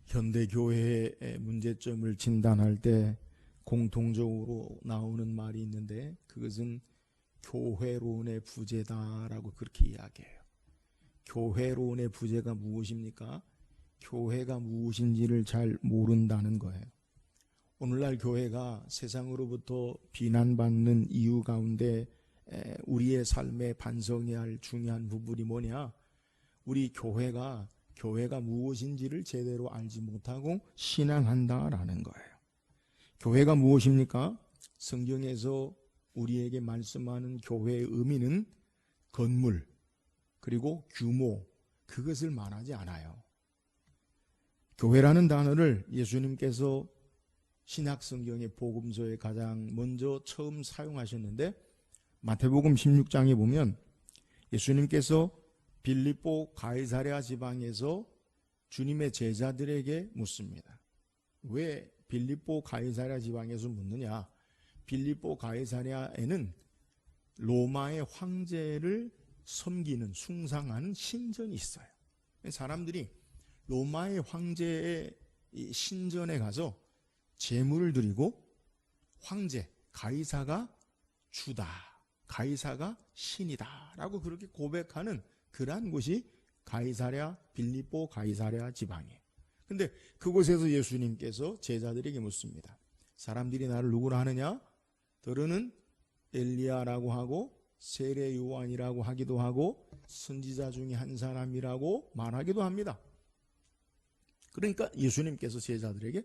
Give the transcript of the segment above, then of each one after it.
현대 교회의 문제점을 진단할 때 공통적으로 나오는 말이 있는데, 그것은 교회론의 부재다라고 그렇게 이야기해요. 교회론의 부재가 무엇입니까? 교회가 무엇인지를 잘 모른다는 거예요. 오늘날 교회가 세상으로부터 비난받는 이유 가운데 우리의 삶에 반성해야 할 중요한 부분이 뭐냐? 우리 교회가 무엇인지를 제대로 알지 못하고 신앙한다라는 거예요. 교회가 무엇입니까? 성경에서 우리에게 말씀하는 교회의 의미는 건물, 그리고 규모, 그것을 말하지 않아요. 교회라는 단어를 예수님께서 신약성경의 복음서에 가장 먼저 처음 사용하셨는데, 마태복음 16장에 보면 예수님께서 빌립보 가이사랴 지방에서 주님의 제자들에게 묻습니다. 왜 빌립보 가이사랴 지방에서 묻느냐? 빌립보 가이사랴에는 로마의 황제를 섬기는, 숭상하는 신전이 있어요. 사람들이 로마의 황제의 신전에 가서 제물을 드리고, 황제 가이사가 주다, 가이사가 신이다 라고 그렇게 고백하는 그러한 곳이 가이사랴, 빌립보 가이사랴 지방이에요. 근데 그곳에서 예수님께서 제자들에게 묻습니다. 사람들이 나를 누구라 하느냐? 더러는 엘리야라고 하고 세례 요한이라고 하기도 하고 선지자 중에 한 사람이라고 말하기도 합니다. 그러니까 예수님께서 제자들에게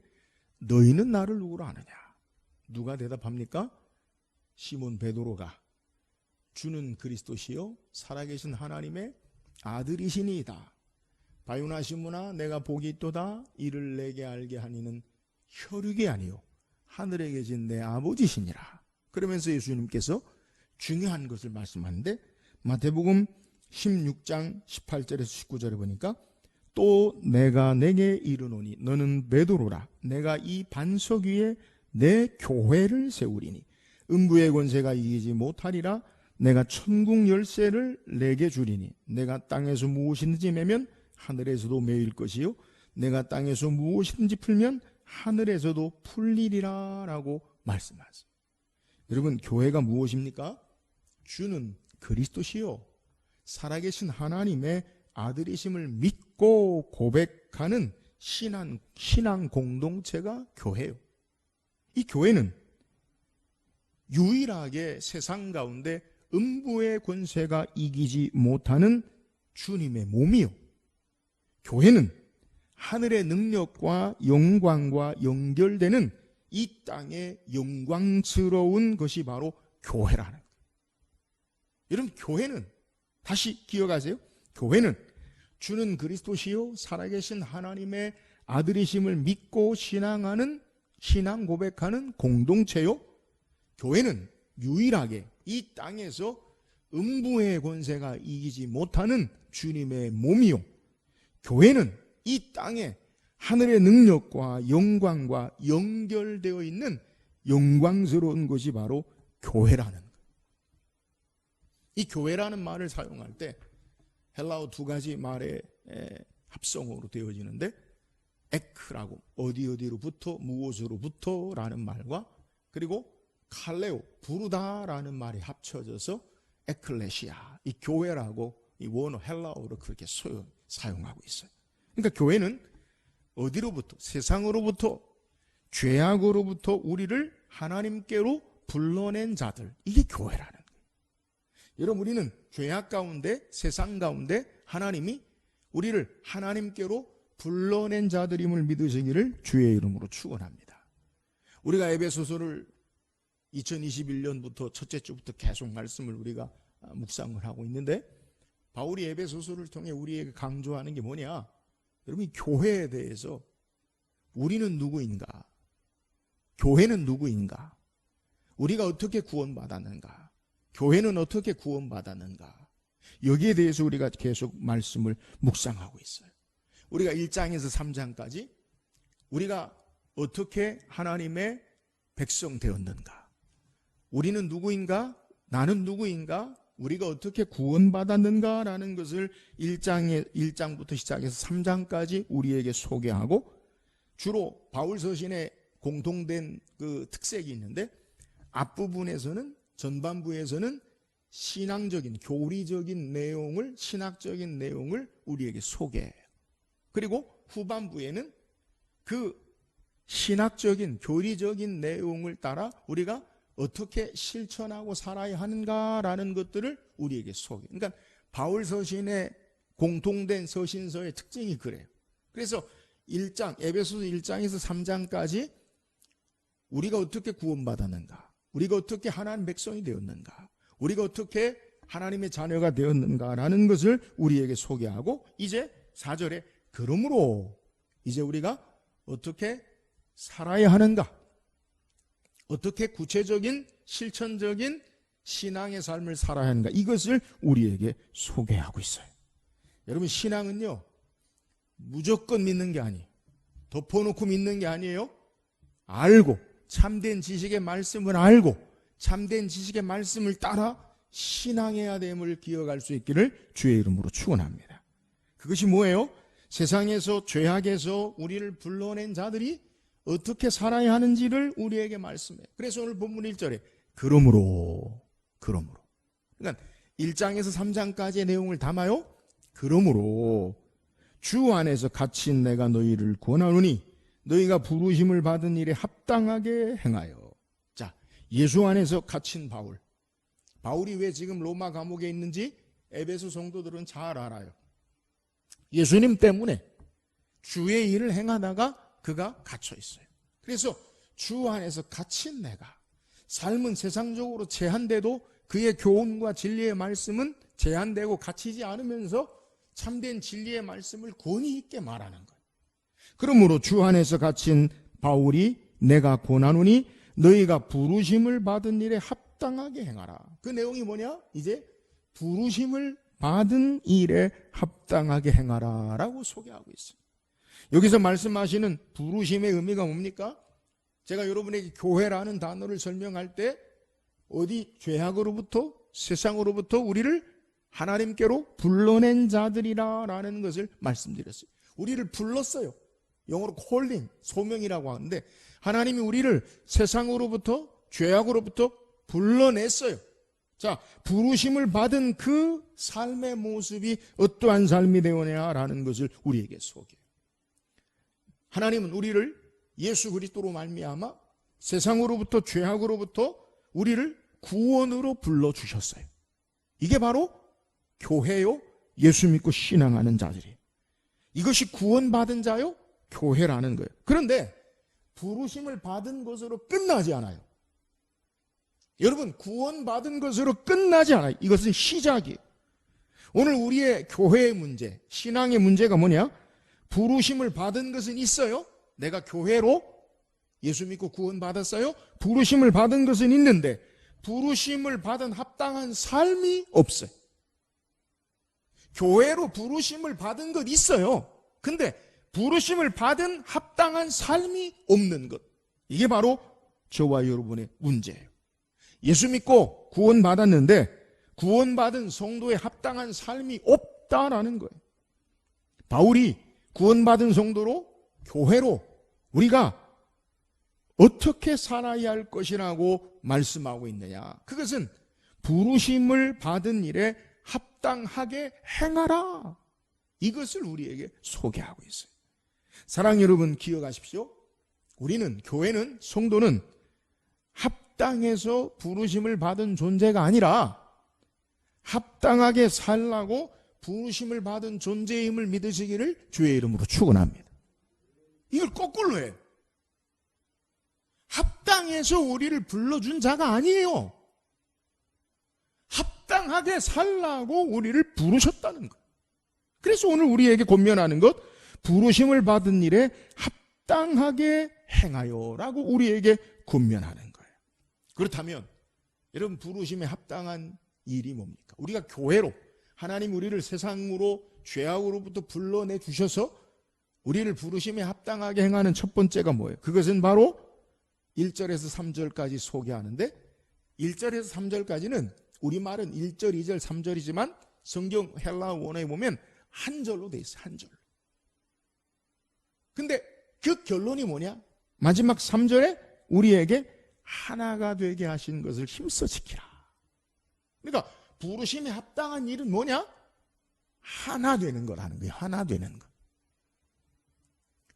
너희는 나를 누구라 하느냐? 누가 대답합니까? 시몬 베드로가 주는 그리스도시요 살아계신 하나님의 아들이시니이다. 바요나 시몬아 내가 복이 있도다. 이를 내게 알게 하니는 혈육이 아니요 하늘에 계신 내 아버지시니라. 그러면서 예수님께서 중요한 것을 말씀하는데, 마태복음 16장 18절에서 19절에 보니까 또 내가 내게 이르노니 너는 베드로라. 내가 이 반석 위에 내 교회를 세우리니 음부의 권세가 이기지 못하리라. 내가 천국 열쇠를 내게 주리니 내가 땅에서 무엇이든지 매면 하늘에서도 매일 것이요 내가 땅에서 무엇이든지 풀면 하늘에서도 풀리리라 라고 말씀하세요. 여러분, 교회가 무엇입니까? 주는 그리스도시요 살아계신 하나님의 아들이심을 믿고 고백하는 신앙 공동체가 교회예요. 이 교회는 유일하게 세상 가운데 음부의 권세가 이기지 못하는 주님의 몸이요, 교회는 하늘의 능력과 영광과 연결되는 이 땅의 영광스러운 것이 바로 교회라는 거예요. 여러분, 교회는, 다시 기억하세요. 교회는 주는 그리스도시요 살아계신 하나님의 아들이심을 믿고 신앙하는, 신앙 고백하는 공동체요, 교회는 유일하게 이 땅에서 음부의 권세가 이기지 못하는 주님의 몸이요, 교회는 이 땅에 하늘의 능력과 영광과 연결되어 있는 영광스러운 것이 바로 교회라는 거예요. 이 교회라는 말을 사용할 때 헬라어 두 가지 말의 합성어로 되어지는데, 에크라고 어디로부터 무엇으로부터 라는 말과, 그리고 칼레오 부르다라는 말이 합쳐져서 에클레시아, 이 교회라고 이 원어 헬라어로 그렇게 사용하고 있어요. 그러니까 교회는 어디로부터? 세상으로부터, 죄악으로부터 우리를 하나님께로 불러낸 자들, 이게 교회라는 거예요. 여러분, 우리는 죄악 가운데, 세상 가운데 하나님이 우리를 하나님께로 불러낸 자들임을 믿으시기를 주의 이름으로 축원합니다. 우리가 에베소서를 2021년부터 첫째 주부터 계속 말씀을 우리가 묵상을 하고 있는데, 바울이 에베소서를 통해 우리에게 강조하는 게 뭐냐? 여러분, 교회에 대해서 우리는 누구인가? 교회는 누구인가? 우리가 어떻게 구원받았는가? 교회는 어떻게 구원받았는가? 여기에 대해서 우리가 계속 말씀을 묵상하고 있어요. 우리가 1장에서 3장까지 우리가 어떻게 하나님의 백성 되었는가? 우리는 누구인가? 나는 누구인가? 우리가 어떻게 구원받았는가라는 것을 1장부터 시작해서 3장까지 우리에게 소개하고, 주로 바울 서신에 공통된 그 특색이 있는데 앞부분에서는 전반부에서는 신앙적인 교리적인 내용을 신학적인 내용을 우리에게 소개해요. 그리고 후반부에는 그 신학적인 교리적인 내용을 따라 우리가 어떻게 실천하고 살아야 하는가라는 것들을 우리에게 소개. 그러니까 바울 서신의 공통된 서신서의 특징이 그래요. 그래서 1장 에베소서 1장에서 3장까지 우리가 어떻게 구원받았는가, 우리가 어떻게 하나님 백성이 되었는가, 우리가 어떻게 하나님의 자녀가 되었는가라는 것을 우리에게 소개하고, 이제 4절에 그러므로 이제 우리가 어떻게 살아야 하는가, 어떻게 구체적인 실천적인 신앙의 삶을 살아야 하는가, 이것을 우리에게 소개하고 있어요. 여러분, 신앙은요 무조건 믿는 게 아니에요. 덮어놓고 믿는 게 아니에요. 알고 참된 지식의 말씀을 알고 참된 지식의 말씀을 따라 신앙해야 됨을 기억할 수 있기를 주의 이름으로 축원합니다. 그것이 뭐예요? 세상에서 죄악에서 우리를 불러낸 자들이 어떻게 살아야 하는지를 우리에게 말씀해요. 그래서 오늘 본문 1절에 그러므로 그러니까 1장에서 3장까지의 내용을 담아요. 그러므로 주 안에서 갇힌 내가 너희를 권하노니 너희가 부르심을 받은 일에 합당하게 행하여. 자, 예수 안에서 갇힌 바울이 왜 지금 로마 감옥에 있는지 에베소 성도들은 잘 알아요. 예수님 때문에 주의 일을 행하다가 그가 갇혀 있어요. 그래서 주 안에서 갇힌 내가, 삶은 세상적으로 제한돼도 그의 교훈과 진리의 말씀은 제한되고 갇히지 않으면서 참된 진리의 말씀을 권위 있게 말하는 거예요. 그러므로 주 안에서 갇힌 바울이 내가 권하노니 너희가 부르심을 받은 일에 합당하게 행하라. 그 내용이 뭐냐? 이제 부르심을 받은 일에 합당하게 행하라 라고 소개하고 있어요. 여기서 말씀하시는 부르심의 의미가 뭡니까? 제가 여러분에게 교회라는 단어를 설명할 때 어디 죄악으로부터 세상으로부터 우리를 하나님께로 불러낸 자들이라는 것을 말씀드렸어요. 우리를 불렀어요. 영어로 calling, 소명이라고 하는데 하나님이 우리를 세상으로부터 죄악으로부터 불러냈어요. 자, 부르심을 받은 그 삶의 모습이 어떠한 삶이 되었냐라는 것을 우리에게 소개해요. 하나님은 우리를 예수 그리스도로 말미암아 세상으로부터 죄악으로부터 우리를 구원으로 불러주셨어요. 이게 바로 교회요, 예수 믿고 신앙하는 자들이에요. 이것이 구원받은 자요, 교회라는 거예요. 그런데 부르심을 받은 것으로 끝나지 않아요. 여러분, 구원받은 것으로 끝나지 않아요. 이것은 시작이에요. 오늘 우리의 교회의 문제, 신앙의 문제가 뭐냐? 부르심을 받은 것은 있어요. 내가 교회로 예수 믿고 구원받았어요. 부르심을 받은 것은 있는데 부르심을 받은 합당한 삶이 없어요. 교회로 부르심을 받은 것 있어요. 근데 부르심을 받은 합당한 삶이 없는 것. 이게 바로 저와 여러분의 문제예요. 예수 믿고 구원받았는데 구원받은 성도의 합당한 삶이 없다라는 거예요. 바울이 구원받은 성도로 교회로 우리가 어떻게 살아야 할 것이라고 말씀하고 있느냐. 그것은 부르심을 받은 일에 합당하게 행하라. 이것을 우리에게 소개하고 있어요. 사랑 여러분, 기억하십시오. 우리는, 교회는, 성도는 합당해서 부르심을 받은 존재가 아니라 합당하게 살라고 부르심을 받은 존재임을 믿으시기를 주의 이름으로 축원합니다. 이걸 거꾸로 해요. 합당해서 우리를 불러준 자가 아니에요. 합당하게 살라고 우리를 부르셨다는 것. 그래서 오늘 우리에게 권면하는 것, 부르심을 받은 일에 합당하게 행하여라고 우리에게 권면하는 거예요. 그렇다면 여러분, 부르심에 합당한 일이 뭡니까? 우리가 교회로 하나님 우리를 세상으로 죄악으로부터 불러내 주셔서 우리를 부르심에 합당하게 행하는 첫 번째가 뭐예요? 그것은 바로 1절에서 3절까지 소개하는데 1절에서 3절까지는 우리말은 1절, 2절, 3절이지만 성경 헬라 원어에 보면 한 절로 돼 있어요. 한 절로. 근데 그 결론이 뭐냐? 마지막 3절에 우리에게 하나가 되게 하신 것을 힘써 지키라. 그러니까 부르심에 합당한 일은 뭐냐? 하나 되는 거라는 거예요. 하나 되는 거.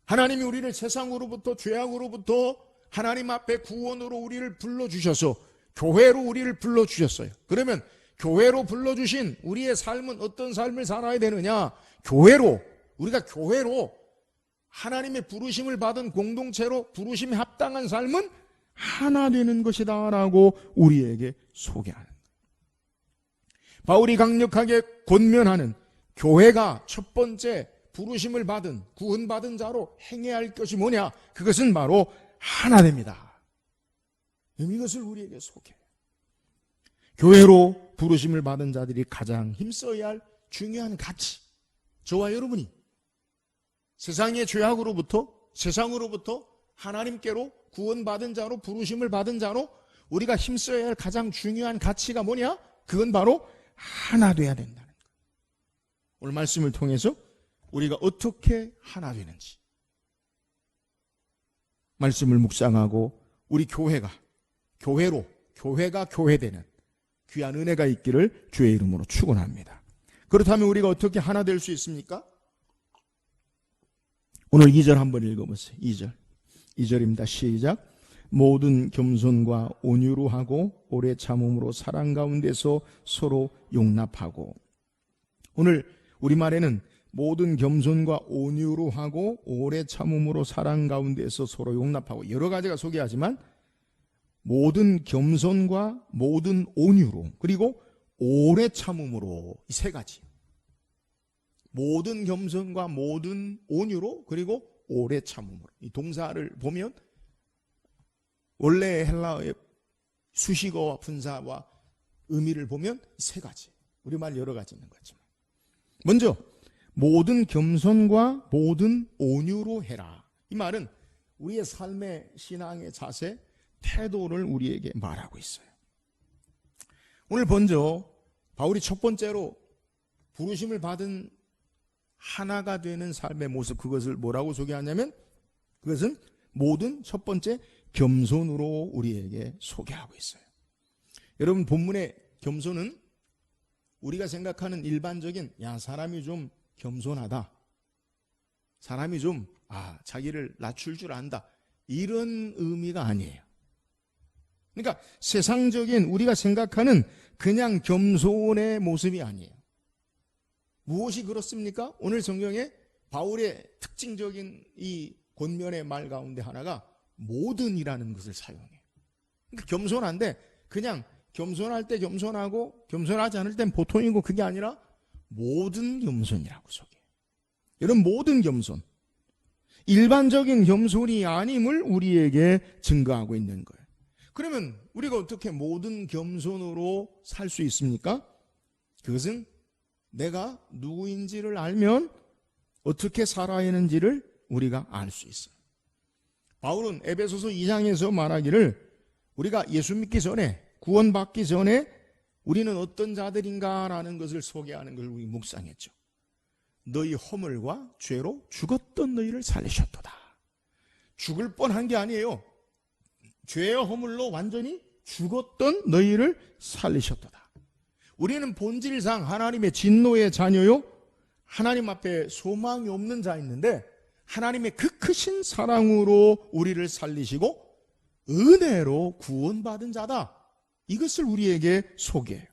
하나님이 우리를 세상으로부터, 죄악으로부터 하나님 앞에 구원으로 우리를 불러주셔서 교회로 우리를 불러주셨어요. 그러면 교회로 불러주신 우리의 삶은 어떤 삶을 살아야 되느냐? 교회로, 우리가 교회로 하나님의 부르심을 받은 공동체로 부르심에 합당한 삶은 하나 되는 것이다 라고 우리에게 소개하는 거예요. 바울이 강력하게 권면하는 교회가 첫 번째 부르심을 받은, 구원받은 자로 행해야 할 것이 뭐냐? 그것은 바로 하나 됩니다. 이것을 우리에게 소개해요. 교회로 부르심을 받은 자들이 가장 힘써야 할 중요한 가치, 저와 여러분이 세상의 죄악으로부터, 세상으로부터 하나님께로 구원받은 자로, 부르심을 받은 자로 우리가 힘써야 할 가장 중요한 가치가 뭐냐? 그건 바로 하나 돼야 된다는 거예요. 오늘 말씀을 통해서 우리가 어떻게 하나 되는지 말씀을 묵상하고 우리 교회가 교회되는 귀한 은혜가 있기를 주의 이름으로 축원합니다. 그렇다면 우리가 어떻게 하나 될 수 있습니까? 오늘 2절 한번 읽어보세요. 2절입니다. 시작. 모든 겸손과 온유로 하고 오래 참음으로 사랑 가운데서 서로 용납하고. 오늘 우리말에는 모든 겸손과 온유로 하고 오래 참음으로 사랑 가운데서 서로 용납하고 여러 가지가 소개하지만 모든 겸손과 모든 온유로 그리고 오래 참음으로 이 세 가지. 모든 겸손과 모든 온유로 그리고 오래 참음으로. 이 동사를 보면 원래 헬라어의 수식어와 분사와 의미를 보면 세 가지. 우리말 여러 가지 있는 거지만 먼저 모든 겸손과 모든 온유로 해라. 이 말은 우리의 삶의 신앙의 자세, 태도를 우리에게 말하고 있어요. 오늘 먼저 바울이 첫 번째로 부르심을 받은 하나가 되는 삶의 모습, 그것을 뭐라고 소개하냐면 그것은 모든 첫 번째 겸손으로 우리에게 소개하고 있어요. 여러분, 본문의 겸손은 우리가 생각하는 일반적인 사람이 좀 겸손하다, 사람이 좀 자기를 낮출 줄 안다, 이런 의미가 아니에요. 그러니까 세상적인 우리가 생각하는 그냥 겸손의 모습이 아니에요. 무엇이 그렇습니까? 오늘 성경에 바울의 특징적인 이 권면의 말 가운데 하나가 모든이라는 것을 사용해요. 그러니까 겸손한데 그냥 겸손할 때 겸손하고 겸손하지 않을 땐 보통이고, 그게 아니라 모든 겸손이라고 소개해요. 여러분, 모든 겸손, 일반적인 겸손이 아님을 우리에게 증거하고 있는 거예요. 그러면 우리가 어떻게 모든 겸손으로 살 수 있습니까? 그것은 내가 누구인지를 알면 어떻게 살아야 하는지를 우리가 알 수 있어요. 바울은 에베소서 2장에서 말하기를 우리가 예수 믿기 전에, 구원받기 전에 우리는 어떤 자들인가라는 것을 소개하는 걸 우리 묵상했죠. 너희 허물과 죄로 죽었던 너희를 살리셨도다. 죽을 뻔한 게 아니에요. 죄의 허물로 완전히 죽었던 너희를 살리셨도다. 우리는 본질상 하나님의 진노의 자녀요, 하나님 앞에 소망이 없는 자였는데 하나님의 그 크신 사랑으로 우리를 살리시고 은혜로 구원받은 자다, 이것을 우리에게 소개해요.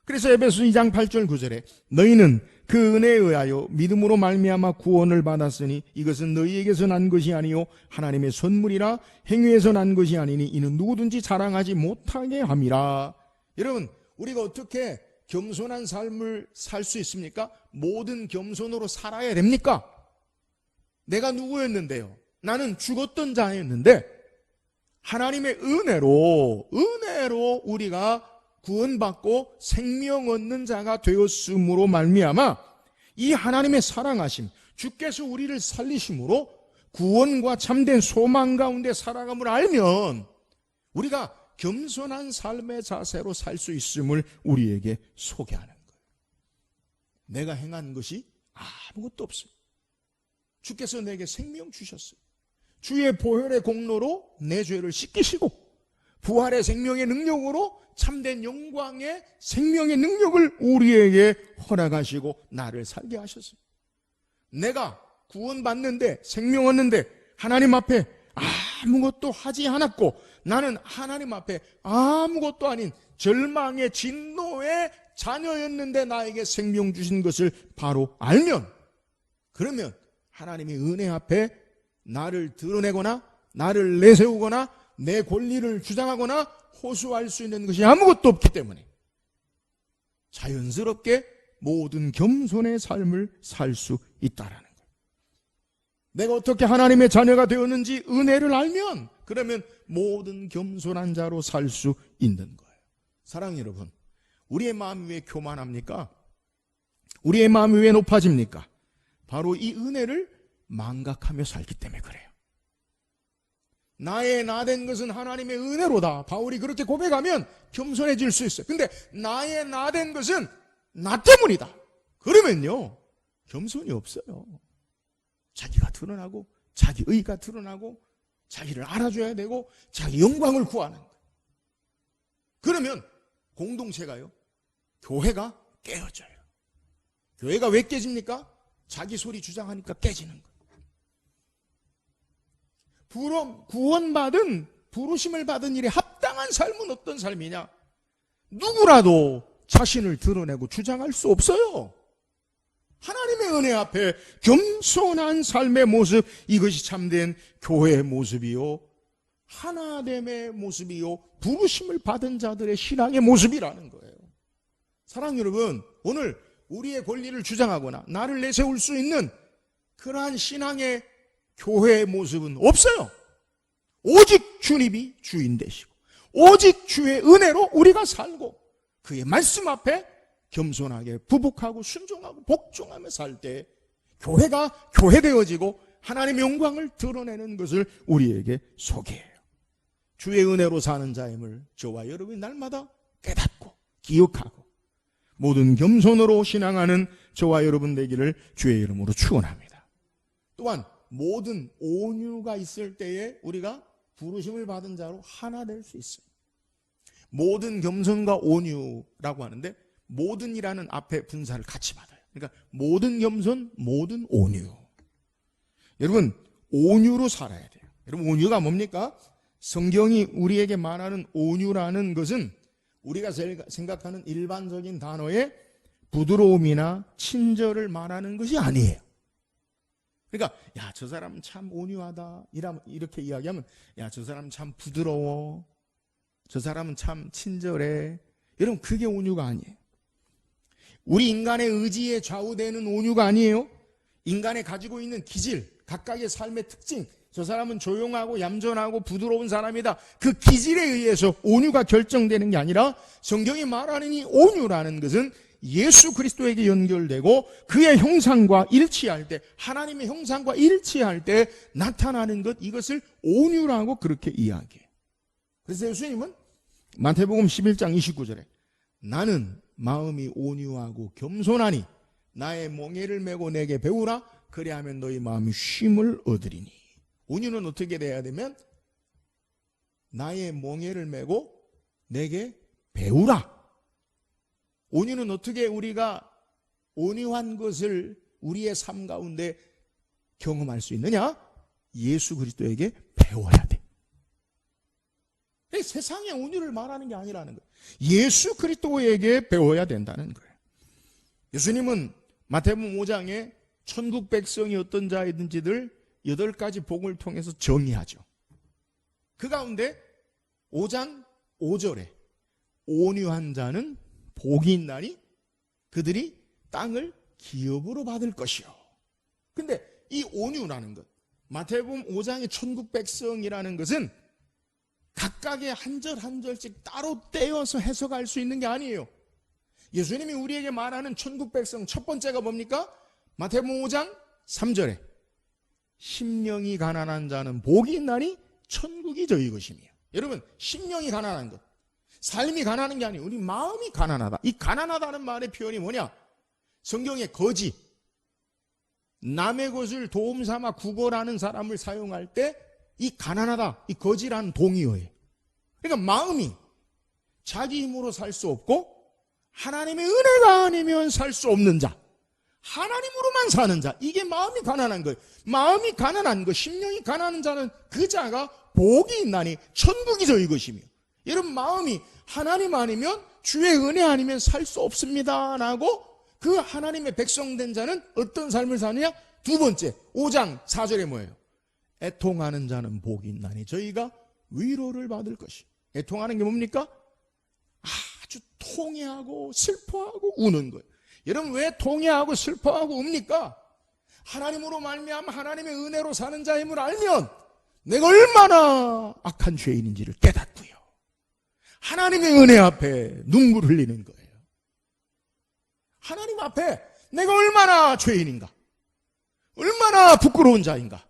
그래서 에베소 2장 8절 9절에 너희는 그 은혜에 의하여 믿음으로 말미암아 구원을 받았으니 이것은 너희에게서 난 것이 아니요 하나님의 선물이라 행위에서 난 것이 아니니 이는 누구든지 자랑하지 못하게 함이라. 여러분, 우리가 어떻게 겸손한 삶을 살 수 있습니까? 모든 겸손으로 살아야 됩니까? 내가 누구였는데요? 나는 죽었던 자였는데 하나님의 은혜로 우리가 구원받고 생명 얻는 자가 되었음으로 말미암아 이 하나님의 사랑하심, 주께서 우리를 살리심으로 구원과 참된 소망 가운데 살아감을 알면 우리가 겸손한 삶의 자세로 살 수 있음을 우리에게 소개하는 거예요. 내가 행한 것이 아무것도 없어요. 주께서 내게 생명 주셨어요. 주의 보혈의 공로로 내 죄를 씻기시고 부활의 생명의 능력으로 참된 영광의 생명의 능력을 우리에게 허락하시고 나를 살게 하셨어요. 내가 구원받는데, 생명 얻는데 하나님 앞에 아무것도 하지 않았고 나는 하나님 앞에 아무것도 아닌 절망의 진노의 자녀였는데 나에게 생명 주신 것을 바로 알면, 그러면 하나님의 은혜 앞에 나를 드러내거나 나를 내세우거나 내 권리를 주장하거나 호소할 수 있는 것이 아무것도 없기 때문에 자연스럽게 모든 겸손의 삶을 살 수 있다라는 거예요. 내가 어떻게 하나님의 자녀가 되었는지 은혜를 알면, 그러면 모든 겸손한 자로 살 수 있는 거예요. 사랑하는 여러분, 우리의 마음이 왜 교만합니까? 우리의 마음이 왜 높아집니까? 바로 이 은혜를 망각하며 살기 때문에 그래요. 나의 나된 것은 하나님의 은혜로다. 바울이 그렇게 고백하면 겸손해질 수 있어요. 근데 나의 나된 것은 나 때문이다. 그러면요, 겸손이 없어요. 자기가 드러나고 자기 의가 드러나고 자기를 알아줘야 되고 자기 영광을 구하는 거예요. 그러면 공동체가요, 교회가 깨어져요. 교회가 왜 깨집니까? 자기 소리 주장하니까 깨지는 거예요. 구원받은, 부르심을 받은 일에 합당한 삶은 어떤 삶이냐? 누구라도 자신을 드러내고 주장할 수 없어요. 하나님의 은혜 앞에 겸손한 삶의 모습, 이것이 참된 교회의 모습이요, 하나됨의 모습이요, 부르심을 받은 자들의 신앙의 모습이라는 거예요. 사랑하는 여러분, 오늘 우리의 권리를 주장하거나 나를 내세울 수 있는 그러한 신앙의 교회의 모습은 없어요. 오직 주님이 주인 되시고 오직 주의 은혜로 우리가 살고 그의 말씀 앞에 겸손하게 부복하고 순종하고 복종하며 살 때 교회가 교회되어지고 하나님의 영광을 드러내는 것을 우리에게 소개해요. 주의 은혜로 사는 자임을 저와 여러분이 날마다 깨닫고 기억하고 모든 겸손으로 신앙하는 저와 여러분 되기를 주의 이름으로 축원합니다. 또한 모든 온유가 있을 때에 우리가 부르심을 받은 자로 하나 될 수 있어요. 모든 겸손과 온유라고 하는데 모든이라는 앞에 분사를 같이 받아요. 그러니까 모든 겸손, 모든 온유. 여러분, 온유로 살아야 돼요. 여러분, 온유가 뭡니까? 성경이 우리에게 말하는 온유라는 것은 우리가 생각하는 일반적인 단어의 부드러움이나 친절을 말하는 것이 아니에요. 그러니까 야, 저 사람은 참 온유하다 이렇게 이야기하면 야, 저 사람은 참 부드러워, 저 사람은 참 친절해, 여러분, 그게 온유가 아니에요. 우리 인간의 의지에 좌우되는 온유가 아니에요. 인간이 가지고 있는 기질, 각각의 삶의 특징, 저 사람은 조용하고 얌전하고 부드러운 사람이다, 그 기질에 의해서 온유가 결정되는 게 아니라 성경이 말하는 이 온유라는 것은 예수 그리스도에게 연결되고 그의 형상과 일치할 때, 하나님의 형상과 일치할 때 나타나는 것, 이것을 온유라고 그렇게 이야기해요. 그래서 예수님은 마태복음 11장 29절에 나는 마음이 온유하고 겸손하니 나의 멍에를 메고 내게 배우라, 그리하면 너희 마음이 쉼을 얻으리니. 온유는 어떻게 돼야 되면 나의 멍에를 메고 내게 배우라. 온유는 어떻게 우리가 온유한 것을 우리의 삶 가운데 경험할 수 있느냐? 예수 그리스도에게 배워야 돼. 세상의 온유를 말하는 게 아니라는 거예요. 예수 그리스도에게 배워야 된다는 거예요. 예수님은 마태복음 5장에 천국 백성이 어떤 자이든지들 8가지 복을 통해서 정의하죠. 그 가운데 5장 5절에 온유한 자는 복이 있나니 그들이 땅을 기업으로 받을 것이요. 근데 이 온유라는 것, 마태복음 5장의 천국 백성이라는 것은 각각의 한 절 한 절씩 따로 떼어서 해석할 수 있는 게 아니에요. 예수님이 우리에게 말하는 천국 백성 첫 번째가 뭡니까? 마태복음 5장 3절에 심령이 가난한 자는 복이 있나니 천국이 저희 것이며. 여러분, 심령이 가난한 것, 삶이 가난한 게 아니에요. 우리 마음이 가난하다. 이 가난하다는 말의 표현이 뭐냐? 성경의 거지, 남의 것을 도움 삼아 구걸하는 사람을 사용할 때 이 가난하다, 이 거지라는 동의어예요. 그러니까 마음이 자기 힘으로 살 수 없고 하나님의 은혜가 아니면 살 수 없는 자, 하나님으로만 사는 자, 이게 마음이 가난한 거예요. 마음이 가난한 것, 심령이 가난한 자는 그 자가 복이 있나니 천국이 저희 것이며, 여러분 마음이 하나님 아니면, 주의 은혜 아니면 살 수 없습니다 라고 그 하나님의 백성된 자는 어떤 삶을 사느냐? 두 번째 5장 4절에 뭐예요? 애통하는 자는 복이 있나니 저희가 위로를 받을 것이. 애통하는 게 뭡니까? 아주 통회하고 슬퍼하고 우는 거예요. 여러분 왜 통회하고 슬퍼하고 웁니까? 하나님으로 말미암아 하나님의 은혜로 사는 자임을 알면 내가 얼마나 악한 죄인인지를 깨닫고요, 하나님의 은혜 앞에 눈물 흘리는 거예요. 하나님 앞에 내가 얼마나 죄인인가, 얼마나 부끄러운 자인가,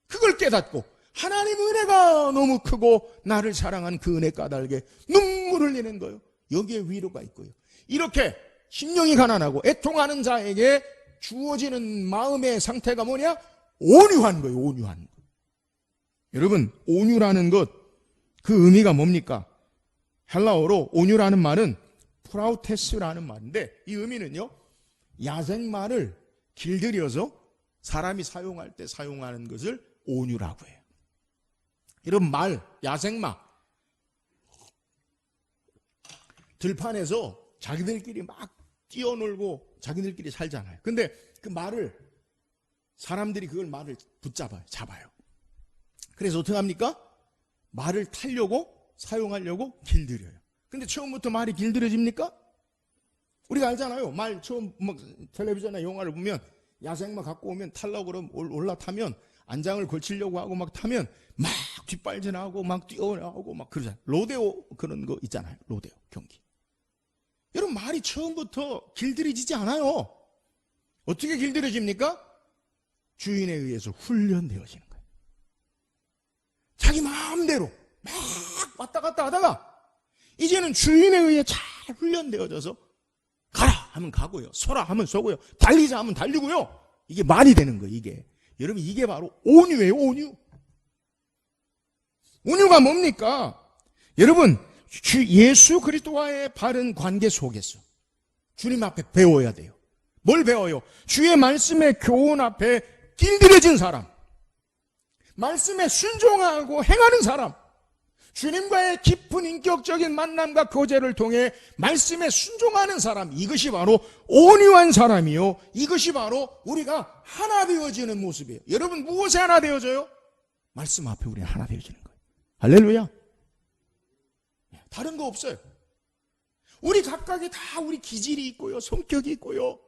그걸 깨닫고 하나님 은혜가 너무 크고 나를 사랑한 그 은혜 까닭에 눈물 흘리는 거예요. 여기에 위로가 있고요. 이렇게 심령이 가난하고 애통하는 자에게 주어지는 마음의 상태가 뭐냐? 온유한 거예요. 온유한 거. 여러분 온유라는 것, 그 의미가 뭡니까? 헬라어로 온유라는 말은 프라우테스라는 말인데, 이 의미는요, 야생마를 길들여서 사람이 사용할 때 사용하는 것을 온유라고 해요. 이런 말, 야생마, 들판에서 자기들끼리 막 뛰어놀고 자기들끼리 살잖아요. 근데 그 말을, 사람들이 그걸 말을 잡아요. 그래서 어떻게 합니까? 말을 타려고, 사용하려고 길들여요. 근데 처음부터 말이 길들여집니까? 우리가 알잖아요. 말 처음 텔레비전이나 영화를 보면 야생마 갖고 오면 타려고 그러면 올라타면 안장을 걸치려고 하고 막 타면 막 뒷발질하고 막 뛰어나오고 막 그러잖아요. 로데오 그런 거 있잖아요. 로데오 경기. 여러분 말이 처음부터 길들여지지 않아요. 어떻게 길들여집니까? 주인에 의해서 훈련되어지는 거예요. 자기 마음대로 막 왔다 갔다 하다가 이제는 주인에 의해 잘 훈련되어져서 가라 하면 가고요, 서라 하면 서고요, 달리자 하면 달리고요. 이게 말이 되는 거예요. 이게 여러분 이게 바로 온유예요. 온유. 온유가 뭡니까? 여러분 예수 그리스도와의 바른 관계 속에서 주님 앞에 배워야 돼요. 뭘 배워요? 주의 말씀의 교훈 앞에 길들여진 사람, 말씀에 순종하고 행하는 사람, 주님과의 깊은 인격적인 만남과 교제를 통해 말씀에 순종하는 사람, 이것이 바로 온유한 사람이요, 이것이 바로 우리가 하나 되어지는 모습이에요. 여러분 무엇에 하나 되어져요? 말씀 앞에 우리는 하나 되어지는 거예요. 할렐루야. 다른 거 없어요. 우리 각각이 다 우리 기질이 있고요, 성격이 있고요,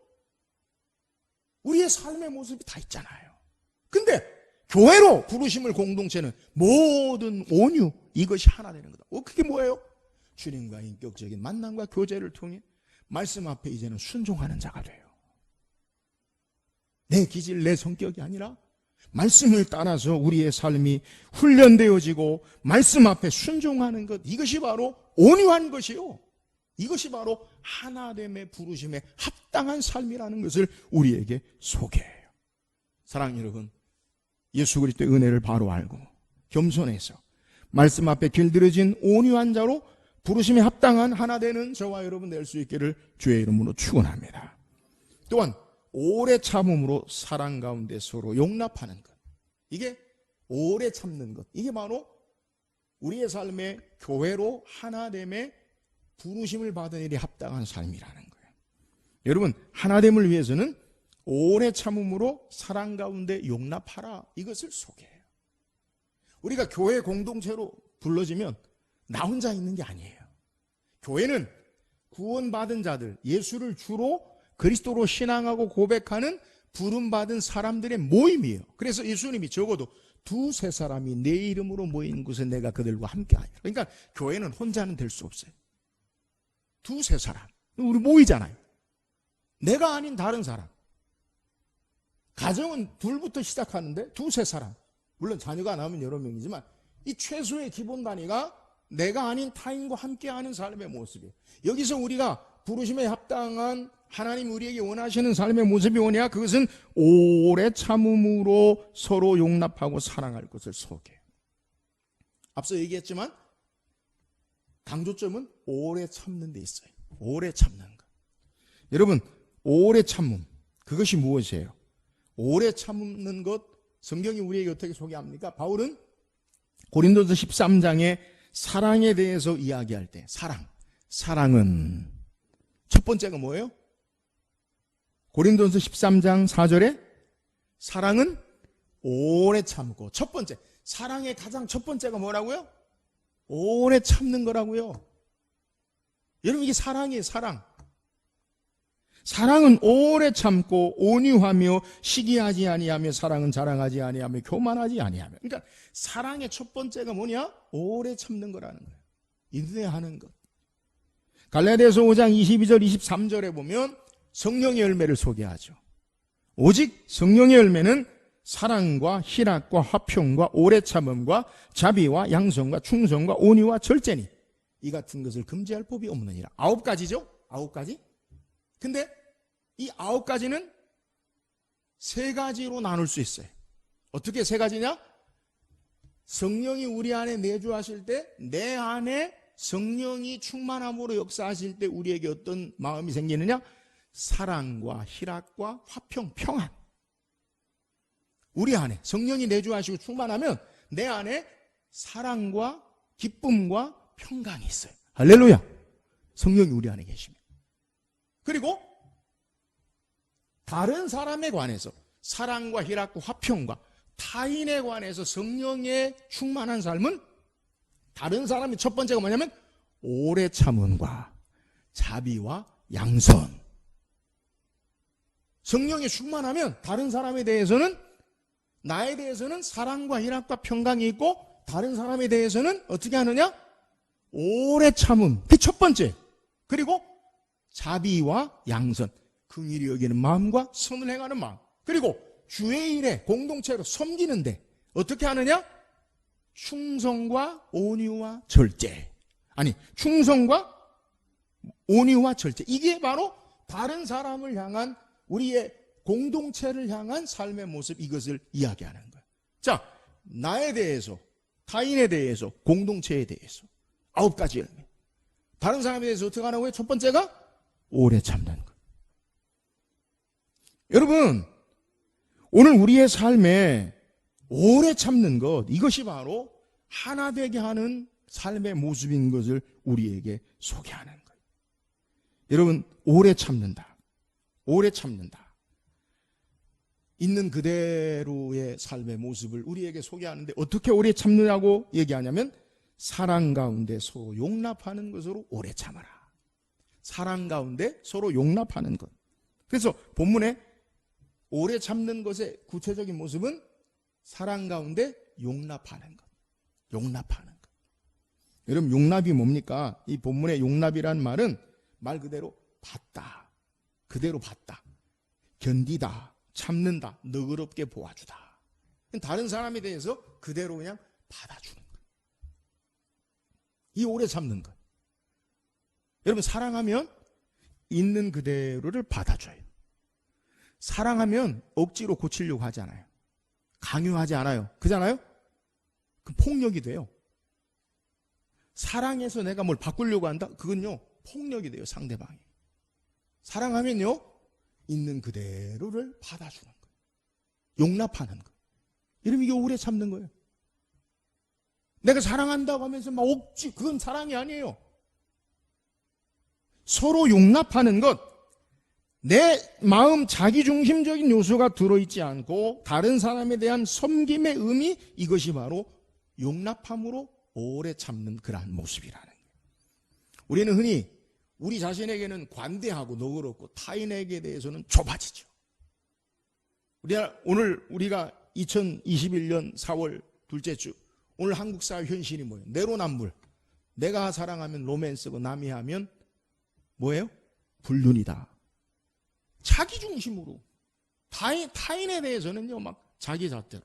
우리의 삶의 모습이 다 있잖아요. 근데 교회로 부르심을 공동체는 모든 온유, 이것이 하나 되는 거다. 그게 뭐예요? 주님과 인격적인 만남과 교제를 통해 말씀 앞에 이제는 순종하는 자가 돼요. 내 기질, 내 성격이 아니라 말씀을 따라서 우리의 삶이 훈련되어지고 말씀 앞에 순종하는 것, 이것이 바로 온유한 것이요, 이것이 바로 하나됨의 부르심에 합당한 삶이라는 것을 우리에게 소개해요. 사랑하는 여러분, 예수 그리스도의 은혜를 바로 알고 겸손해서 말씀 앞에 길들여진 온유한 자로 부르심에 합당한 하나 되는 저와 여러분 될 수 있기를 주의 이름으로 축원합니다. 또한 오래 참음으로 사랑 가운데 서로 용납하는 것, 이게 오래 참는 것, 이게 바로 우리의 삶의 교회로 하나됨의 부르심을 받은 일이 합당한 삶이라는 거예요. 여러분 하나됨을 위해서는 오래 참음으로 사랑 가운데 용납하라, 이것을 소개해요. 우리가 교회 공동체로 불러지면 나 혼자 있는 게 아니에요. 교회는 구원받은 자들, 예수를 주로 그리스도로 신앙하고 고백하는 부름받은 사람들의 모임이에요. 그래서 예수님이 적어도 두세 사람이 내 이름으로 모인 곳에 내가 그들과 함께하리라. 그러니까 교회는 혼자는 될 수 없어요. 두세 사람, 우리 모이잖아요. 내가 아닌 다른 사람. 가정은 둘부터 시작하는데 두세 사람, 물론 자녀가 나오면 여러 명이지만 이 최소의 기본 단위가 내가 아닌 타인과 함께하는 삶의 모습이에요. 여기서 우리가 부르심에 합당한 하나님 우리에게 원하시는 삶의 모습이 뭐냐? 그것은 오래 참음으로 서로 용납하고 사랑할 것을 소개해요. 앞서 얘기했지만 강조점은 오래 참는 데 있어요. 오래 참는 것. 여러분, 오래 참음, 그것이 무엇이에요? 오래 참는 것, 성경이 우리에게 어떻게 소개합니까? 바울은 고린도서 13장에 사랑에 대해서 이야기할 때, 사랑은 첫 번째가 뭐예요? 고린도서 13장 4절에 사랑은 오래 참고, 첫 번째, 사랑의 가장 첫 번째가 뭐라고요? 오래 참는 거라고요. 여러분, 이게 사랑이에요. 사랑은 오래 참고 온유하며 시기하지 아니하며 사랑은 자랑하지 아니하며 교만하지 아니하며. 그러니까 사랑의 첫 번째가 뭐냐? 오래 참는 거라는 거예요. 인내하는 것. 갈라디아서 5장 22절 23절에 보면 성령의 열매를 소개하죠. 오직 성령의 열매는 사랑과 희락과 화평과 오래 참음과 자비와 양선과 충성과 온유와 절제니 이 같은 것을 금지할 법이 없느니라. 9가지죠? 9가지? 근데 이 9가지는 3가지로 나눌 수 있어요. 어떻게 3가지냐? 성령이 우리 안에 내주하실 때, 내 안에 성령이 충만함으로 역사하실 때 우리에게 어떤 마음이 생기느냐? 사랑과 희락과 화평, 평안. 우리 안에 성령이 내주하시고 충만하면 내 안에 사랑과 기쁨과 평강이 있어요. 할렐루야. 성령이 우리 안에 계시면. 그리고 다른 사람에 관해서 사랑과 희락과 화평과 타인에 관해서 성령의 충만한 삶은 다른 사람이 첫 번째가 뭐냐면 오래 참음과 자비와 양선. 성령이 충만하면 다른 사람에 대해서는, 나에 대해서는 사랑과 희락과 평강이 있고 다른 사람에 대해서는 어떻게 하느냐? 오래 참음. 그게 첫 번째. 그리고 자비와 양선. 긍휼히 여기는 마음과 선을 행하는 마음. 그리고 주의 일에 공동체로 섬기는데 어떻게 하느냐? 충성과 온유와 절제. 아니, 충성과 온유와 절제. 이게 바로 다른 사람을 향한, 우리의 공동체를 향한 삶의 모습, 이것을 이야기하는 거예요. 자, 나에 대해서, 타인에 대해서, 공동체에 대해서 9가지 열매. 다른 사람에 대해서 어떻게 하는 거예요? 첫 번째가 오래 참는 것. 여러분, 오늘 우리의 삶에 오래 참는 것, 이것이 바로 하나 되게 하는 삶의 모습인 것을 우리에게 소개하는 거예요. 여러분, 오래 참는다. 오래 참는다. 있는 그대로의 삶의 모습을 우리에게 소개하는데 어떻게 오래 참느냐고 얘기하냐면 사랑 가운데 서로 용납하는 것으로 오래 참아라. 사랑 가운데 서로 용납하는 것. 그래서 본문에 오래 참는 것의 구체적인 모습은 사랑 가운데 용납하는 것. 용납하는 것. 여러분, 용납이 뭡니까? 이 본문의 용납이란 말은 말 그대로 받다. 그대로 받다. 견디다. 참는다. 너그럽게 보아주다. 다른 사람에 대해서 그대로 그냥 받아주는 것. 이 오래 참는 것. 여러분, 사랑하면 있는 그대로를 받아줘요. 사랑하면 억지로 고치려고 하지 않아요. 강요하지 않아요. 그잖아요? 그럼 폭력이 돼요. 사랑해서 내가 뭘 바꾸려고 한다? 그건요, 폭력이 돼요, 상대방이. 사랑하면요, 있는 그대로를 받아주는 거예요. 용납하는 거예요. 이러면 이게 오래 참는 거예요. 내가 사랑한다고 하면서 막 억지, 그건 사랑이 아니에요. 서로 용납하는 것, 내 마음 자기중심적인 요소가 들어있지 않고 다른 사람에 대한 섬김의 의미, 이것이 바로 용납함으로 오래 참는 그러한 모습이라는 거예요. 우리는 흔히 우리 자신에게는 관대하고 너그럽고 타인에게 대해서는 좁아지죠. 오늘 우리가 2021년 4월 둘째 주, 오늘 한국 사회 현실이 뭐예요? 내로남불. 내가 사랑하면 로맨스고 남이 하면 뭐예요? 불륜이다. 자기 중심으로. 타인에 대해서는요, 막 자기 잣대로.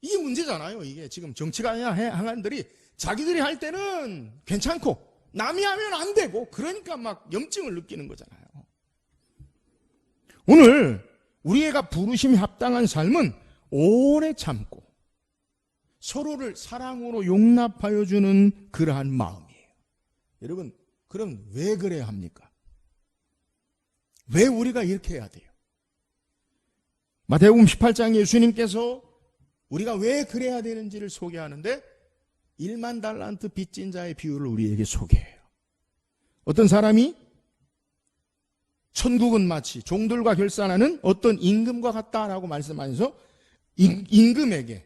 이게 문제잖아요. 이게 지금 정치가 향한들이 자기들이 할 때는 괜찮고 남이 하면 안 되고, 그러니까 막 염증을 느끼는 거잖아요. 오늘 우리가 부르심이 합당한 삶은 오래 참고 서로를 사랑으로 용납하여 주는 그러한 마음이에요. 여러분, 그럼 왜 그래야 합니까? 왜 우리가 이렇게 해야 돼요? 마태복음 18장에 예수님께서 우리가 왜 그래야 되는지를 소개하는데 1만 달란트 빚진 자의 비유를 우리에게 소개해요. 어떤 사람이 천국은 마치 종들과 결산하는 어떤 임금과 같다라고 말씀하면서 임금에게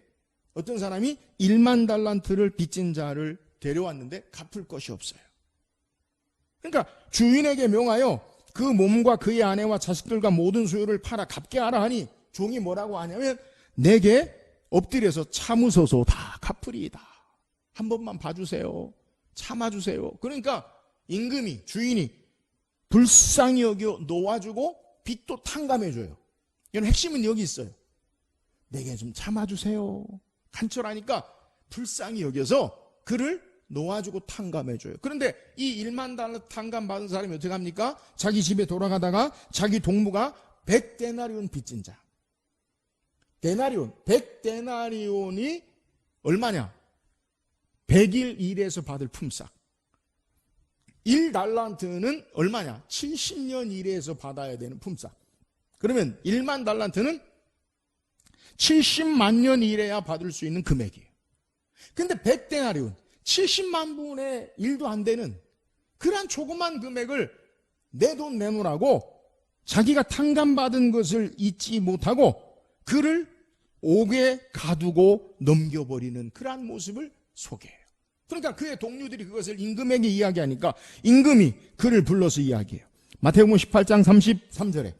어떤 사람이 1만 달란트를 빚진 자를 데려왔는데 갚을 것이 없어요. 그러니까 주인에게 명하여 그 몸과 그의 아내와 자식들과 모든 소유를 팔아 갚게 하라 하니 종이 뭐라고 하냐면 내게 엎드려서 참으소서 다 갚으리이다. 한 번만 봐주세요. 참아주세요. 그러니까 임금이 주인이 불쌍히 여겨 놓아주고 빚도 탕감해줘요. 이런 핵심은 여기 있어요. 내게 좀 참아주세요. 간절하니까 불쌍히 여겨서 그를 놓아주고 탕감해줘요. 그런데 이 1만 달러 탕감받은 사람이 어떻게 합니까? 자기 집에 돌아가다가 자기 동무가 100데나리온 빚진 자. 데나리온, 100데나리온이 얼마냐? 100일 일해서 받을 품삯. 1달란트는 얼마냐? 70년 일해서 받아야 되는 품삯. 그러면 1만 달란트는 70만 년 일해야 받을 수 있는 금액이에요. 근데 100데나리온, 70만 분의 1도 안 되는 그러한 조그만 금액을 내 돈 내놓으라고 자기가 탕감받은 것을 잊지 못하고 그를 옥에 가두고 넘겨버리는 그러한 모습을 소개해요. 그러니까 그의 동료들이 그것을 임금에게 이야기하니까 임금이 그를 불러서 이야기해요. 마태복음 18장 33절에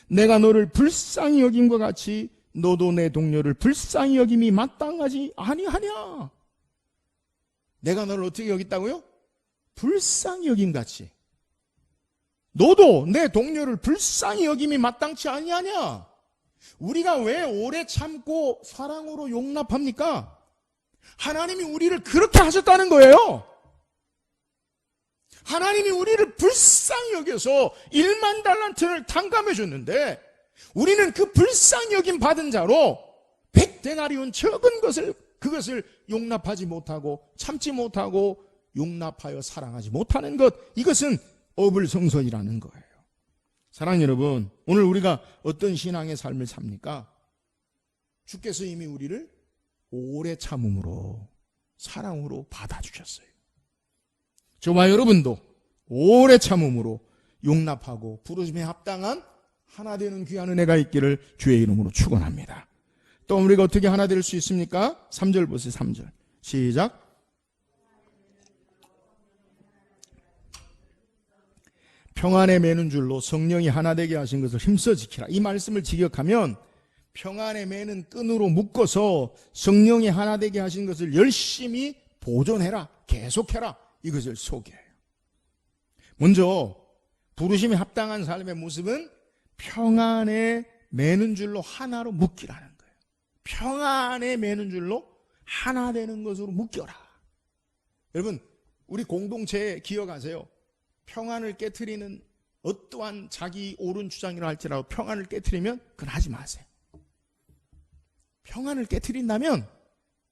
내가 너를 불쌍히 여김과 같이 너도 내 동료를 불쌍히 여김이 마땅하지 아니하냐. 내가 너를 어떻게 여겼다고요? 불쌍히 여김같이. 너도 내 동료를 불쌍히 여김이 마땅치 아니하냐. 우리가 왜 오래 참고 사랑으로 용납합니까? 하나님이 우리를 그렇게 하셨다는 거예요. 하나님이 우리를 불쌍히 여겨서 1만 달란트를 탕감해 줬는데 우리는 그 불쌍히 여김 받은 자로 100데나리온 적은 것을 그것을 용납하지 못하고 참지 못하고 용납하여 사랑하지 못하는 것, 이것은 어불성설이라는 거예요. 사랑하는 여러분, 오늘 우리가 어떤 신앙의 삶을 삽니까? 주께서 이미 우리를 오래 참음으로 사랑으로 받아주셨어요. 저와 여러분도 오래 참음으로 용납하고 부르심에 합당한 하나 되는 귀한 은혜가 있기를 주의 이름으로 축원합니다. 또 우리가 어떻게 하나 될 수 있습니까? 3절 보세요. 3절 시작. 평안에 매는 줄로 성령이 하나 되게 하신 것을 힘써 지키라. 이 말씀을 직역하면 평안에 매는 끈으로 묶어서 성령이 하나 되게 하신 것을 열심히 보존해라, 계속해라, 이것을 소개해요. 먼저 부르심에 합당한 삶의 모습은 평안에 매는 줄로 하나로 묶이라는 거예요. 평안에 매는 줄로 하나 되는 것으로 묶여라. 여러분, 우리 공동체에 기억하세요. 평안을 깨트리는 어떠한 자기 옳은 주장이라 할지라도 평안을 깨트리면 그건 하지 마세요. 평안을 깨트린다면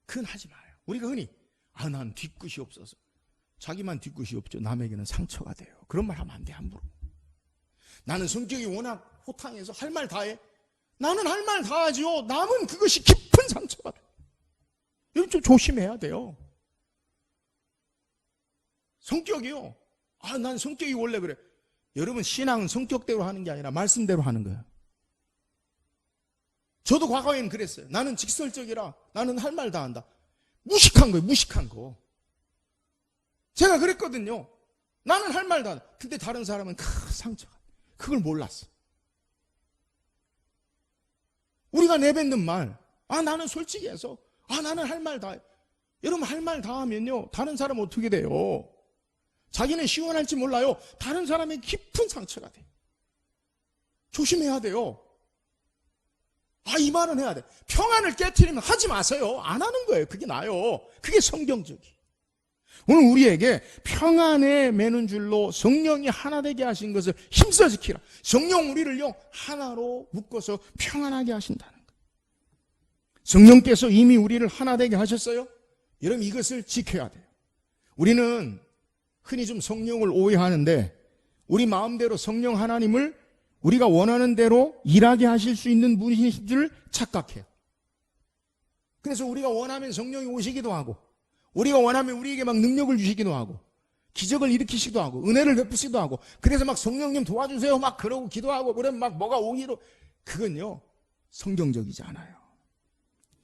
그건 하지 마요. 우리가 흔히 난 뒤끝이 없어서, 자기만 뒤끝이 없죠. 남에게는 상처가 돼요. 그런 말 하면 안 돼. 함부로. 나는 성격이 워낙 호탕해서 할 말 다 해. 나는 할 말 다 하지요. 남은 그것이 깊은 상처가 돼요. 이건 좀 조심해야 돼요. 성격이요. 난 성격이 원래 그래. 여러분, 신앙은 성격대로 하는 게 아니라 말씀대로 하는 거예요. 저도 과거에는 그랬어요. 나는 직설적이라 나는 할 말 다 한다. 무식한 거예요. 무식한 거. 제가 그랬거든요. 나는 할 말 다 한다. 근데 다른 사람은 상처가, 그걸 몰랐어. 우리가 내뱉는 말, 나는 솔직히 해서 나는 할 말 다 해. 여러분, 할 말 다 하면요, 다른 사람은 어떻게 돼요? 자기는 시원할지 몰라요. 다른 사람의 깊은 상처가 돼요. 조심해야 돼요. 이 말은 해야 돼. 평안을 깨트리면 하지 마세요. 안 하는 거예요. 그게 나아요. 그게 성경적이. 오늘 우리에게 평안에 매는 줄로 성령이 하나 되게 하신 것을 힘써 지키라. 성령 우리를요 하나로 묶어서 평안하게 하신다는 거예요. 성령께서 이미 우리를 하나 되게 하셨어요. 여러분 이것을 지켜야 돼요. 우리는 흔히 좀 성령을 오해하는데 우리 마음대로 성령 하나님을 우리가 원하는 대로 일하게 하실 수 있는 분이신 줄 착각해요. 그래서 우리가 원하면 성령이 오시기도 하고 우리가 원하면 우리에게 막 능력을 주시기도 하고 기적을 일으키시기도 하고 은혜를 베푸시기도 하고 그래서 막 성령님 도와주세요 막 그러고 기도하고 그러면 막 뭐가 오기로 그건요 성경적이지 않아요.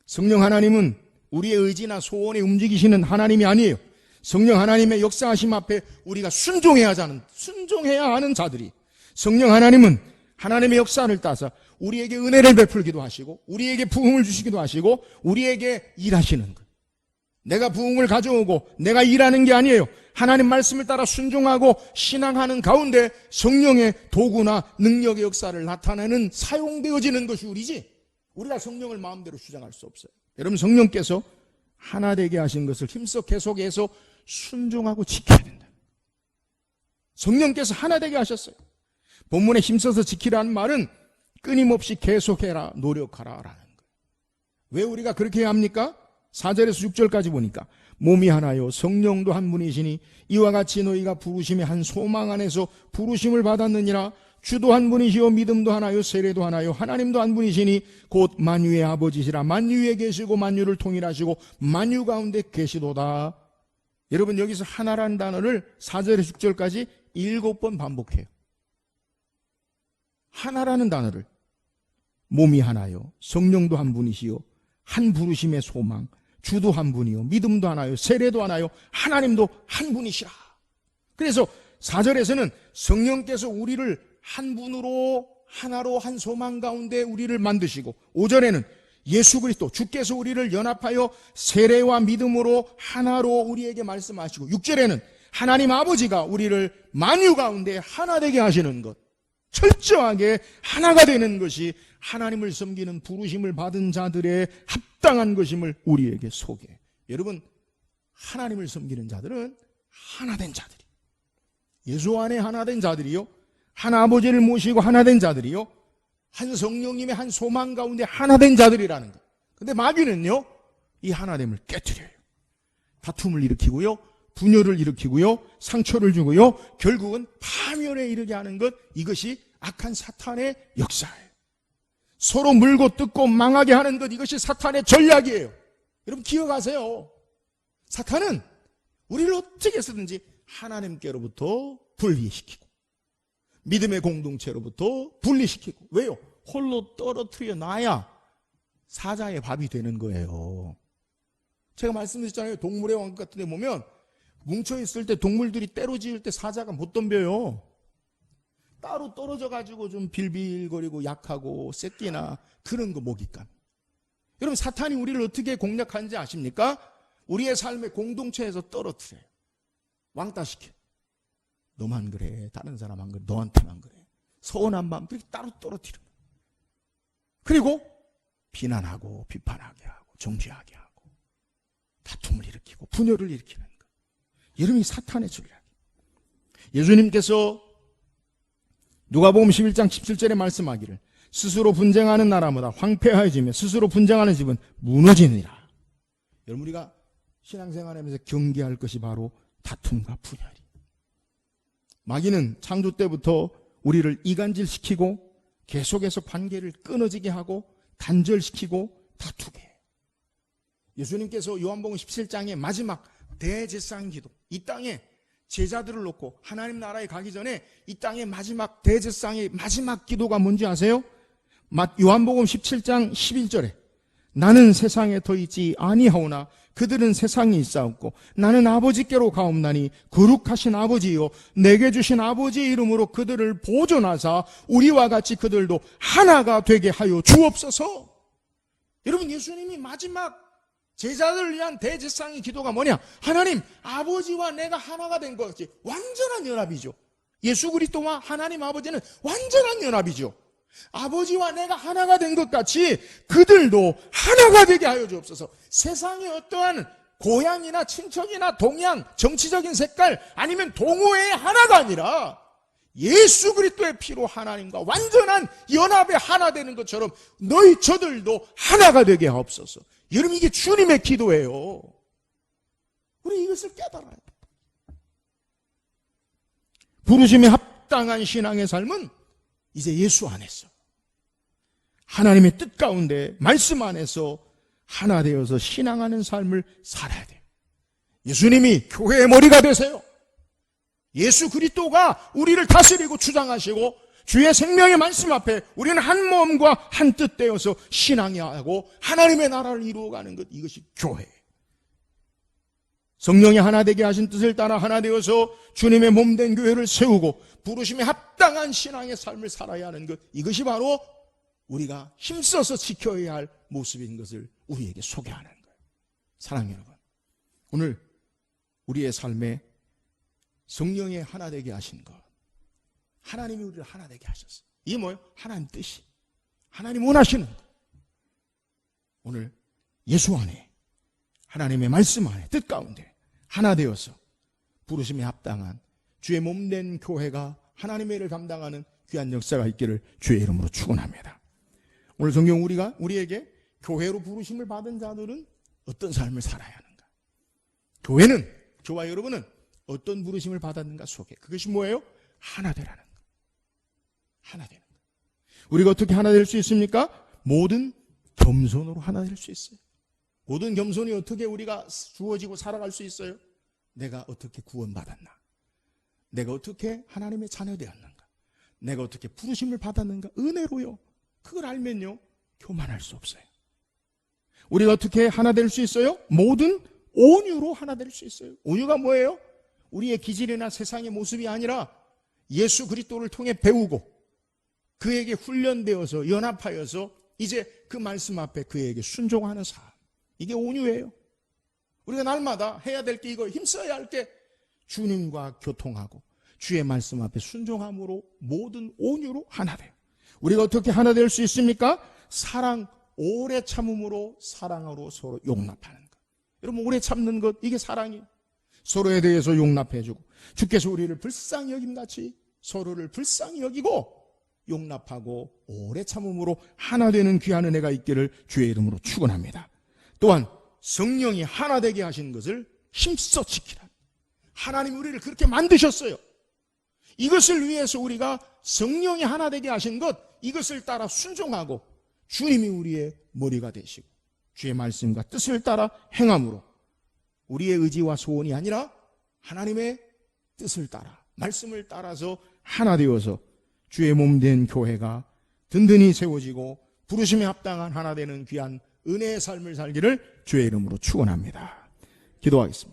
성령 하나님은 우리의 의지나 소원에 움직이시는 하나님이 아니에요. 성령 하나님의 역사하심 앞에 우리가 순종해야 하는 자들이 성령 하나님은 하나님의 역사를 따서 우리에게 은혜를 베풀기도 하시고 우리에게 부흥을 주시기도 하시고 우리에게 일하시는 것. 내가 부흥을 가져오고 내가 일하는 게 아니에요. 하나님 말씀을 따라 순종하고 신앙하는 가운데 성령의 도구나 능력의 역사를 나타내는 사용되어지는 것이 우리지 우리가 성령을 마음대로 주장할 수 없어요. 여러분 성령께서 하나 되게 하신 것을 힘써 계속해서 순종하고 지켜야 된다. 성령께서 하나 되게 하셨어요. 본문에 힘써서 지키라는 말은 끊임없이 계속해라 노력하라 라는 거예요. 왜 우리가 그렇게 해야 합니까? 4절에서 6절까지 보니까 몸이 하나요 성령도 한 분이시니 이와 같이 너희가 부르심의 한 소망 안에서 부르심을 받았느니라. 주도 한 분이시요 믿음도 하나요 세례도 하나요 하나님도 한 분이시니 곧 만유의 아버지시라. 만유에 계시고 만유를 통일하시고 만유 가운데 계시도다. 여러분 여기서 하나라는 단어를 4절에서 6절까지 7번 반복해요. 하나라는 단어를 몸이 하나요 성령도 한 분이시요 한 부르심의 소망 주도 한 분이요 믿음도 하나요 세례도 하나요 하나님도 한 분이시라. 그래서 4절에서는 성령께서 우리를 한 분으로 하나로 한 소망 가운데 우리를 만드시고 5절에는 예수 그리스도 주께서 우리를 연합하여 세례와 믿음으로 하나로 우리에게 말씀하시고 6절에는 하나님 아버지가 우리를 만유 가운데 하나 되게 하시는 것 철저하게 하나가 되는 것이 하나님을 섬기는 부르심을 받은 자들의 합당한 것임을 우리에게 소개해. 여러분 하나님을 섬기는 자들은 하나된 자들이 예수 안에 하나된 자들이요 한 아버지를 모시고 하나된 자들이요 한 성령님의 한 소망 가운데 하나된 자들이라는 것. 근데 마귀는요 이 하나됨을 깨트려요. 다툼을 일으키고요 분열을 일으키고요 상처를 주고요 결국은 파멸에 이르게 하는 것. 이것이 악한 사탄의 역사예요. 서로 물고 뜯고 망하게 하는 것. 이것이 사탄의 전략이에요. 여러분 기억하세요. 사탄은 우리를 어떻게 해서든지 하나님께로부터 분리시키고 믿음의 공동체로부터 분리시키고. 왜요? 홀로 떨어뜨려 놔야 사자의 밥이 되는 거예요. 제가 말씀드렸잖아요. 동물의 왕국 같은 데 보면 뭉쳐있을 때 동물들이 때로 지을 때 사자가 못 덤벼요. 따로 떨어져 가지고 좀 빌빌거리고 약하고 새끼나 그런 거 먹잇감. 여러분 사탄이 우리를 어떻게 공략하는지 아십니까? 우리의 삶의 공동체에서 떨어뜨려요. 왕따시켜. 너만 그래. 다른 사람 안 그래. 너한테만 그래. 서운한 마음 그렇게 따로 떨어뜨려. 그리고 비난하고 비판하게 하고 정죄하게 하고 다툼을 일으키고 분열을 일으키는 것. 여러분이 사탄의 전략이에요. 예수님께서 누가복음 11장 17절에 말씀하기를 스스로 분쟁하는 나라보다 황폐하여지며 스스로 분쟁하는 집은 무너지느니라. 여러분 우리가 신앙생활하면서 경계할 것이 바로 다툼과 분열이. 마귀는 창조 때부터 우리를 이간질시키고 계속해서 관계를 끊어지게 하고 단절시키고 다투게 해요. 예수님께서 요한복음 17장의 마지막 대제사장 기도, 이 땅에 제자들을 놓고 하나님 나라에 가기 전에 이 땅의 마지막 대제사장의 마지막 기도가 뭔지 아세요? 요한복음 17장 11절에 나는 세상에 더 있지 아니하오나 그들은 세상에 있사옵고 나는 아버지께로 가옵나니 거룩하신 아버지요 내게 주신 아버지의 이름으로 그들을 보존하사 우리와 같이 그들도 하나가 되게 하여 주옵소서. 여러분 예수님이 마지막 제자들을 위한 대제사장의 기도가 뭐냐? 하나님 아버지와 내가 하나가 된 것이 완전한 연합이죠. 예수 그리스도와 하나님 아버지는 완전한 연합이죠. 아버지와 내가 하나가 된 것 같이 그들도 하나가 되게 하여 주옵소서. 세상의 어떠한 고향이나 친척이나 동양, 정치적인 색깔 아니면 동호회의 하나가 아니라 예수 그리스도의 피로 하나님과 완전한 연합에 하나 되는 것처럼 너희 저들도 하나가 되게 하옵소서. 여러분, 이게 주님의 기도예요. 우리 이것을 깨달아야 돼. 부르심에 합당한 신앙의 삶은 이제 예수 안에서 하나님의 뜻 가운데 말씀 안에서 하나 되어서 신앙하는 삶을 살아야 돼요. 예수님이 교회의 머리가 되세요. 예수 그리스도가 우리를 다스리고 주장하시고 주의 생명의 말씀 앞에 우리는 한 몸과 한 뜻 되어서 신앙하고 하나님의 나라를 이루어가는 것, 이것이 교회예요. 성령이 하나 되게 하신 뜻을 따라 하나 되어서 주님의 몸된 교회를 세우고 부르심에 합당한 신앙의 삶을 살아야 하는 것, 이것이 바로 우리가 힘써서 지켜야 할 모습인 것을 우리에게 소개하는 거예요. 사랑하는 여러분, 오늘 우리의 삶에 성령이 하나 되게 하신 것, 하나님이 우리를 하나 되게 하셨어요. 이게 뭐예요? 하나님 뜻이, 하나님 원하시는 것. 오늘 예수 안에, 하나님의 말씀 안에, 뜻 가운데 하나 되어서 부르심에 합당한 주의 몸된 교회가 하나님의 일을 감당하는 귀한 역사가 있기를 주의 이름으로 축원합니다. 오늘 성경 우리에게 교회로 부르심을 받은 자들은 어떤 삶을 살아야 하는가? 교회는, 저와 여러분은 어떤 부르심을 받았는가 소개. 그것이 뭐예요? 하나 되라는 것. 하나 되는 것. 우리가 어떻게 하나 될 수 있습니까? 모든 겸손으로 하나 될 수 있어요. 모든 겸손이 어떻게 우리가 주어지고 살아갈 수 있어요? 내가 어떻게 구원받았나? 내가 어떻게 하나님의 자녀 되었는가? 내가 어떻게 부르심을 받았는가? 은혜로요. 그걸 알면요, 교만할 수 없어요. 우리가 어떻게 하나 될 수 있어요? 모든 온유로 하나 될 수 있어요. 온유가 뭐예요? 우리의 기질이나 세상의 모습이 아니라 예수 그리스도를 통해 배우고 그에게 훈련되어서 연합하여서 이제 그 말씀 앞에 그에게 순종하는 삶, 이게 온유예요. 우리가 날마다 해야 될 게 이거, 힘써야 할 게 주님과 교통하고 주의 말씀 앞에 순종함으로 모든 온유로 하나 돼요. 우리가 어떻게 하나 될 수 있습니까? 사랑, 오래 참음으로 사랑으로 서로 용납하는 것. 여러분, 오래 참는 것, 이게 사랑이에요. 서로에 대해서 용납해주고 주께서 우리를 불쌍히 여김같이 서로를 불쌍히 여기고 용납하고 오래 참음으로 하나 되는 귀한 은혜가 있기를 주의 이름으로 축원합니다. 또한 성령이 하나 되게 하신 것을 힘써 지키라. 하나님이 우리를 그렇게 만드셨어요. 이것을 위해서 우리가 성령이 하나 되게 하신 것, 이것을 따라 순종하고 주님이 우리의 머리가 되시고 주의 말씀과 뜻을 따라 행함으로 우리의 의지와 소원이 아니라 하나님의 뜻을 따라 말씀을 따라서 하나 되어서 주의 몸된 교회가 든든히 세워지고 부르심에 합당한 하나 되는 귀한 은혜의 삶을 살기를 주의 이름으로 축원합니다. 기도하겠습니다.